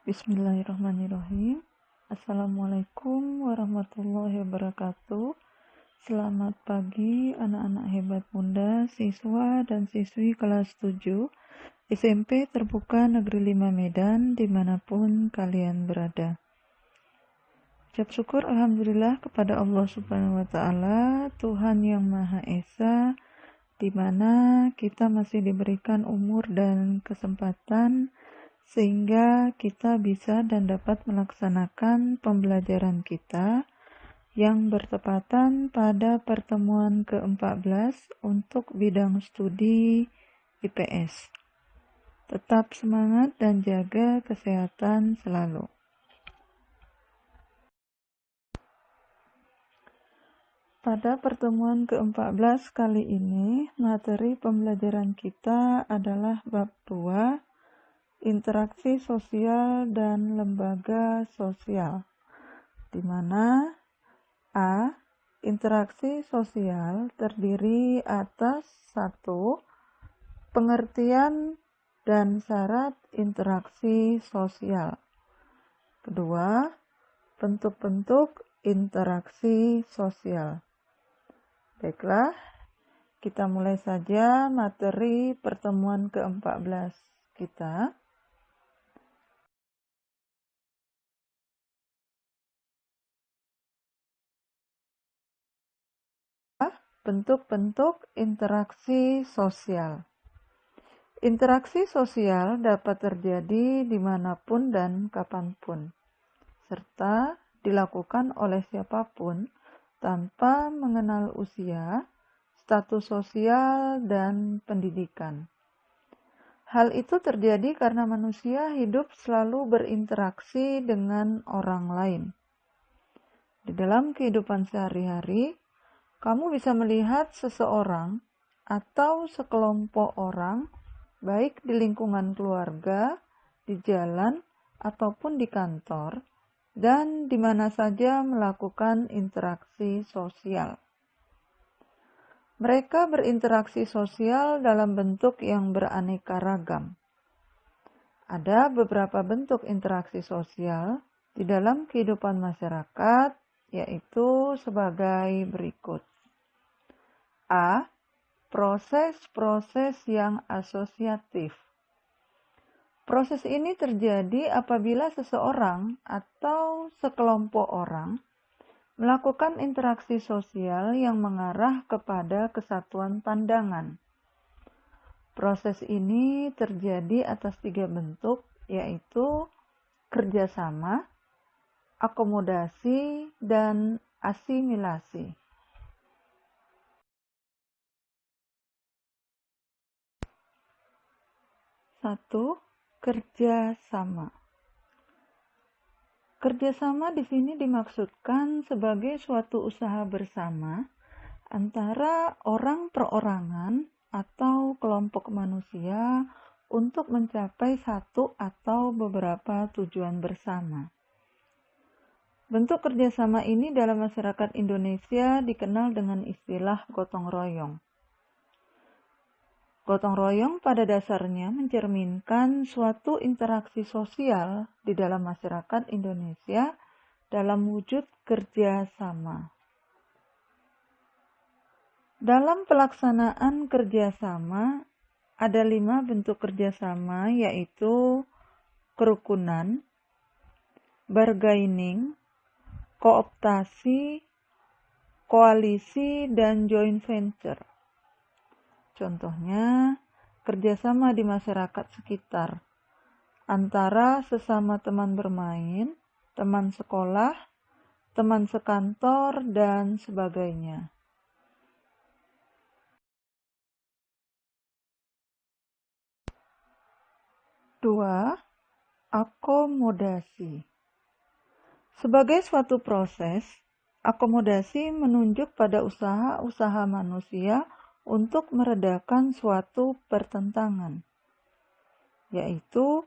Bismillahirrahmanirrahim. Assalamualaikum warahmatullahi wabarakatuh. Selamat pagi anak-anak hebat Bunda, siswa dan siswi kelas 7 SMP Terbuka Negeri 5 Medan dimanapun kalian berada. Ucap syukur Alhamdulillah kepada Allah Subhanahu wa Ta'ala, Tuhan yang Maha Esa, di mana kita masih diberikan umur dan kesempatan sehingga kita bisa dan dapat melaksanakan pembelajaran kita yang bertepatan pada pertemuan ke-14 untuk bidang studi IPS. Tetap semangat dan jaga kesehatan selalu. Pada pertemuan ke-14 kali ini, materi pembelajaran kita adalah bab 2, interaksi sosial dan lembaga sosial, di mana A. Interaksi sosial terdiri atas 1. Pengertian dan syarat interaksi sosial. Kedua, bentuk-bentuk interaksi sosial. Baiklah, kita mulai saja materi pertemuan ke-14 kita. Bentuk-bentuk interaksi sosial. Interaksi sosial dapat terjadi dimanapun dan kapanpun, serta dilakukan oleh siapapun tanpa mengenal usia, status sosial, dan pendidikan. Hal itu terjadi karena manusia hidup selalu berinteraksi dengan orang lain. Di dalam kehidupan sehari-hari, kamu bisa melihat seseorang atau sekelompok orang, baik di lingkungan keluarga, di jalan, ataupun di kantor, dan di mana saja melakukan interaksi sosial. Mereka berinteraksi sosial dalam bentuk yang beraneka ragam. Ada beberapa bentuk interaksi sosial di dalam kehidupan masyarakat, yaitu sebagai berikut. A. Proses-proses yang asosiatif. Proses ini terjadi apabila seseorang atau sekelompok orang melakukan interaksi sosial yang mengarah kepada kesatuan pandangan. Proses ini terjadi atas 3 bentuk, yaitu kerjasama, akomodasi, dan asimilasi. 1. Kerjasama. Kerjasama di sini dimaksudkan sebagai suatu usaha bersama antara orang perorangan atau kelompok manusia untuk mencapai satu atau beberapa tujuan bersama. Bentuk kerjasama ini dalam masyarakat Indonesia dikenal dengan istilah gotong royong. Gotong royong pada dasarnya mencerminkan suatu interaksi sosial di dalam masyarakat Indonesia dalam wujud kerjasama. Dalam pelaksanaan kerjasama, ada 5 bentuk kerjasama, yaitu kerukunan, bargaining, kooptasi, koalisi, dan joint venture. Contohnya, kerjasama di masyarakat sekitar, antara sesama teman bermain, teman sekolah, teman sekantor, dan sebagainya. Dua, akomodasi. Sebagai suatu proses, akomodasi menunjuk pada usaha-usaha manusia untuk meredakan suatu pertentangan, yaitu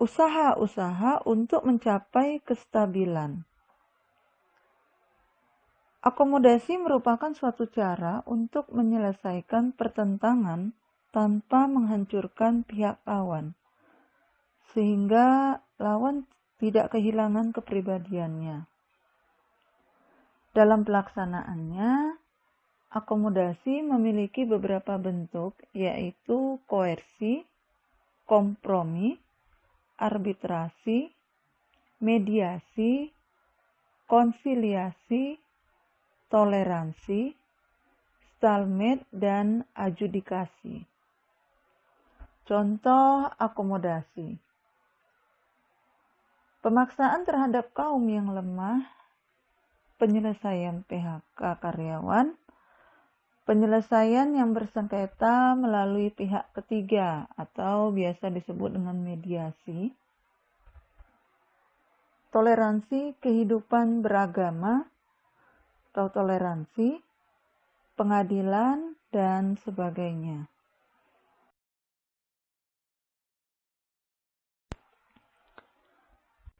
usaha-usaha untuk mencapai kestabilan. Akomodasi merupakan suatu cara untuk menyelesaikan pertentangan tanpa menghancurkan pihak lawan, sehingga lawan tidak kehilangan kepribadiannya. Dalam pelaksanaannya, akomodasi memiliki beberapa bentuk, yaitu koersi, kompromi, arbitrasi, mediasi, konsiliasi, toleransi, stalemate, dan adjudikasi. Contoh akomodasi. Pemaksaan terhadap kaum yang lemah, penyelesaian PHK karyawan, penyelesaian yang bersengketa melalui pihak ketiga atau biasa disebut dengan mediasi, toleransi kehidupan beragama atau toleransi, pengadilan, dan sebagainya.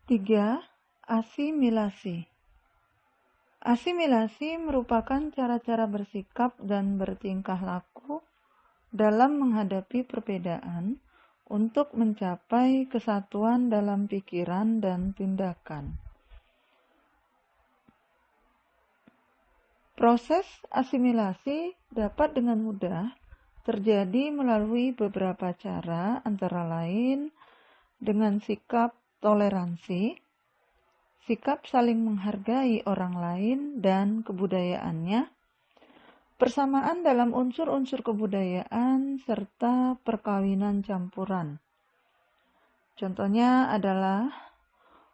Tiga, asimilasi. Asimilasi merupakan cara-cara bersikap dan bertingkah laku dalam menghadapi perbedaan untuk mencapai kesatuan dalam pikiran dan tindakan. Proses asimilasi dapat dengan mudah terjadi melalui beberapa cara, antara lain dengan sikap toleransi, sikap saling menghargai orang lain dan kebudayaannya, persamaan dalam unsur-unsur kebudayaan, serta perkawinan campuran. Contohnya adalah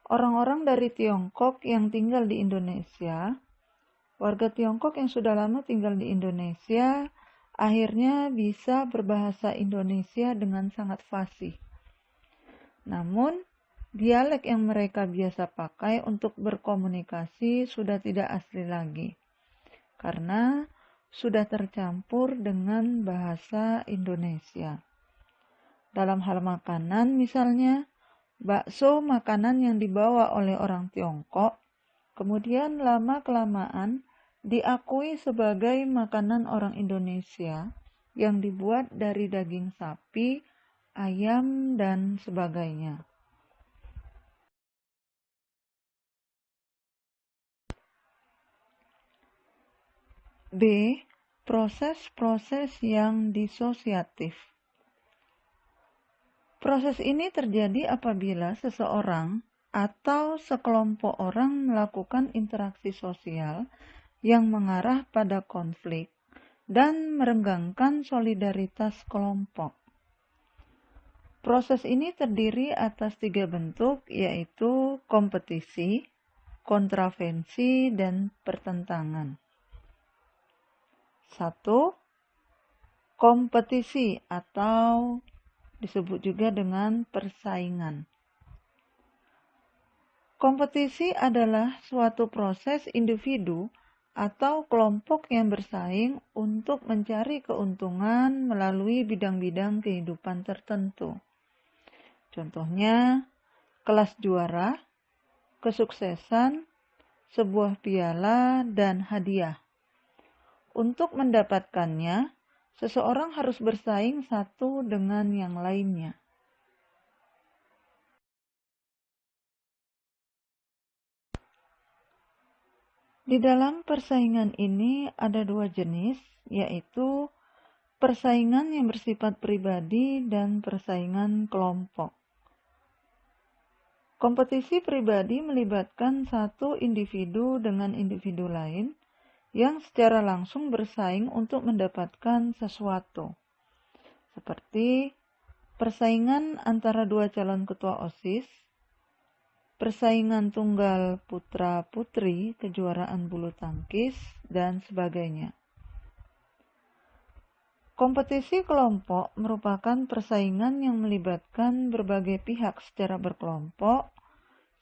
orang-orang dari Tiongkok yang tinggal di Indonesia. Warga Tiongkok yang sudah lama tinggal di Indonesia akhirnya bisa berbahasa Indonesia dengan sangat fasih. Namun, dialek yang mereka biasa pakai untuk berkomunikasi sudah tidak asli lagi, karena sudah tercampur dengan bahasa Indonesia. Dalam hal makanan misalnya, bakso makanan yang dibawa oleh orang Tiongkok, kemudian lama-kelamaan diakui sebagai makanan orang Indonesia yang dibuat dari daging sapi, ayam, dan sebagainya. B. Proses-proses yang disosiatif. Proses ini terjadi apabila seseorang atau sekelompok orang melakukan interaksi sosial yang mengarah pada konflik dan merenggangkan solidaritas kelompok. Proses ini terdiri atas 3 bentuk, yaitu kompetisi, kontravensi, dan pertentangan. 1. Kompetisi atau disebut juga dengan persaingan. Kompetisi adalah suatu proses individu atau kelompok yang bersaing untuk mencari keuntungan melalui bidang-bidang kehidupan tertentu. Contohnya, kelas juara, kesuksesan, sebuah piala, dan hadiah. Untuk mendapatkannya, seseorang harus bersaing satu dengan yang lainnya. Di dalam persaingan ini ada 2 jenis, yaitu persaingan yang bersifat pribadi dan persaingan kelompok. Kompetisi pribadi melibatkan satu individu dengan individu lain yang secara langsung bersaing untuk mendapatkan sesuatu. Seperti persaingan antara 2 calon ketua OSIS, persaingan tunggal putra-putri kejuaraan bulu tangkis, dan sebagainya. Kompetisi kelompok merupakan persaingan yang melibatkan berbagai pihak secara berkelompok,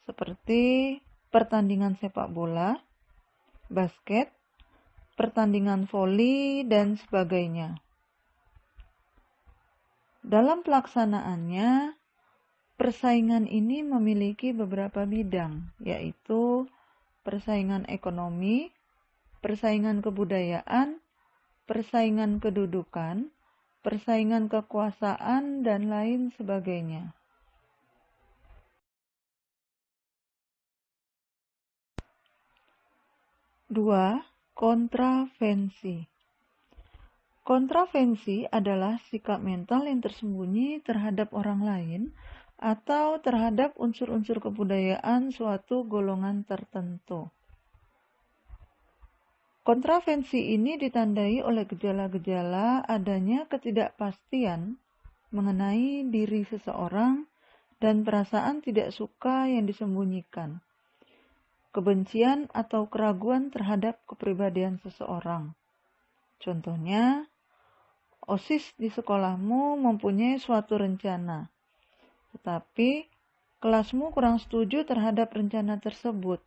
seperti pertandingan sepak bola, basket, pertandingan voli, dan sebagainya. Dalam pelaksanaannya, persaingan ini memiliki beberapa bidang, yaitu persaingan ekonomi, persaingan kebudayaan, persaingan kedudukan, persaingan kekuasaan, dan lain sebagainya. 2. Kontravensi. Kontravensi adalah sikap mental yang tersembunyi terhadap orang lain atau terhadap unsur-unsur kebudayaan suatu golongan tertentu. Kontravensi ini ditandai oleh gejala-gejala adanya ketidakpastian mengenai diri seseorang dan perasaan tidak suka yang disembunyikan, kebencian atau keraguan terhadap kepribadian seseorang. Contohnya, OSIS di sekolahmu mempunyai suatu rencana, tetapi kelasmu kurang setuju terhadap rencana tersebut,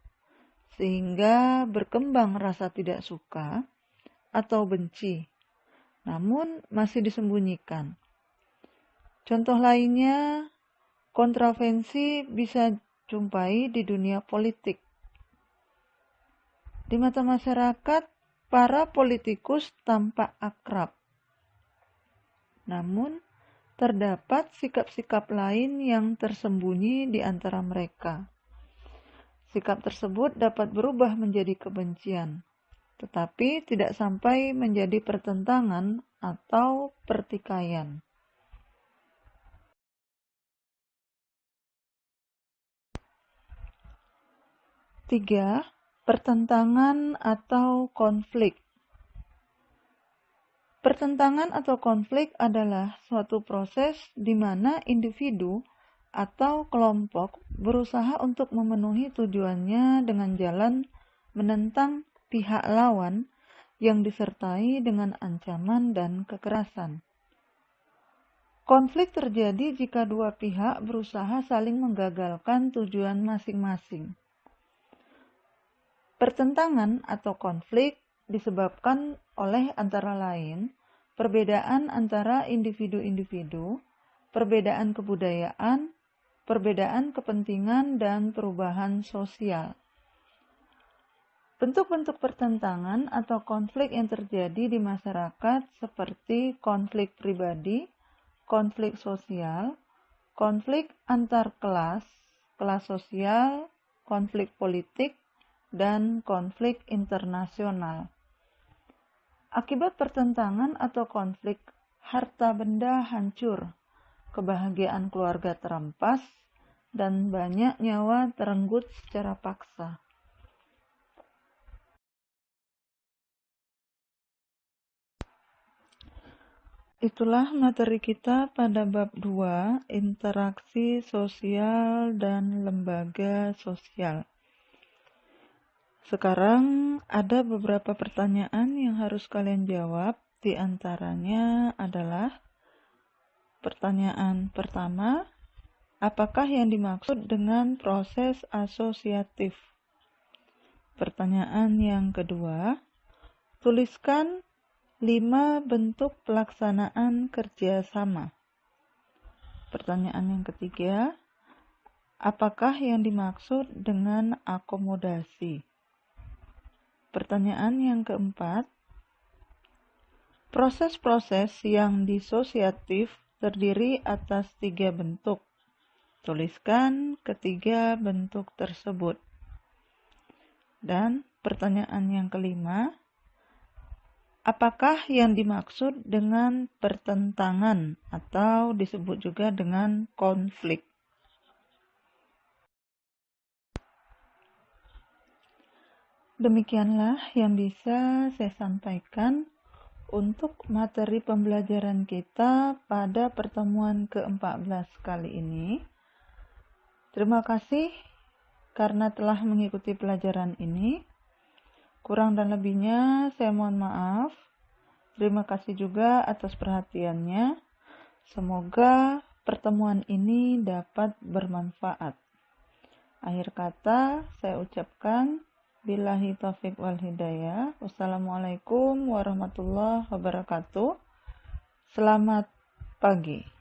sehingga berkembang rasa tidak suka atau benci, namun masih disembunyikan. Contoh lainnya, kontravensi bisa jumpai di dunia politik. Di mata masyarakat, para politikus tampak akrab. Namun, terdapat sikap-sikap lain yang tersembunyi di antara mereka. Sikap tersebut dapat berubah menjadi kebencian, tetapi tidak sampai menjadi pertentangan atau pertikaian. Tiga, pertentangan atau konflik. Pertentangan atau konflik adalah suatu proses di mana individu atau kelompok berusaha untuk memenuhi tujuannya dengan jalan menentang pihak lawan yang disertai dengan ancaman dan kekerasan. Konflik terjadi jika dua pihak berusaha saling menggagalkan tujuan masing-masing. Pertentangan atau konflik disebabkan oleh antara lain perbedaan antara individu-individu, perbedaan kebudayaan, perbedaan kepentingan, dan perubahan sosial. Bentuk-bentuk pertentangan atau konflik yang terjadi di masyarakat seperti konflik pribadi, konflik sosial, konflik antar kelas, kelas sosial, konflik politik, dan konflik internasional. Akibat pertentangan atau konflik, harta benda hancur, kebahagiaan keluarga terampas, dan banyak nyawa terenggut secara paksa. Itulah materi kita pada bab 2, interaksi sosial dan lembaga sosial. Sekarang ada beberapa pertanyaan yang harus kalian jawab. Di antaranya adalah pertanyaan pertama, apakah yang dimaksud dengan proses asosiatif? Pertanyaan yang kedua, tuliskan 5 bentuk pelaksanaan kerjasama. Pertanyaan yang ketiga, apakah yang dimaksud dengan akomodasi? Pertanyaan yang keempat, proses-proses yang disosiatif terdiri atas 3 bentuk. Tuliskan ketiga bentuk tersebut. Dan pertanyaan yang kelima, apakah yang dimaksud dengan pertentangan atau disebut juga dengan konflik? Demikianlah yang bisa saya sampaikan untuk materi pembelajaran kita pada pertemuan ke-14 kali ini. Terima kasih karena telah mengikuti pelajaran ini. Kurang dan lebihnya saya mohon maaf. Terima kasih juga atas perhatiannya. Semoga pertemuan ini dapat bermanfaat. Akhir kata saya ucapkan billahi taufiq wal hidayah. Wassalamualaikum warahmatullahi wabarakatuh. Selamat pagi.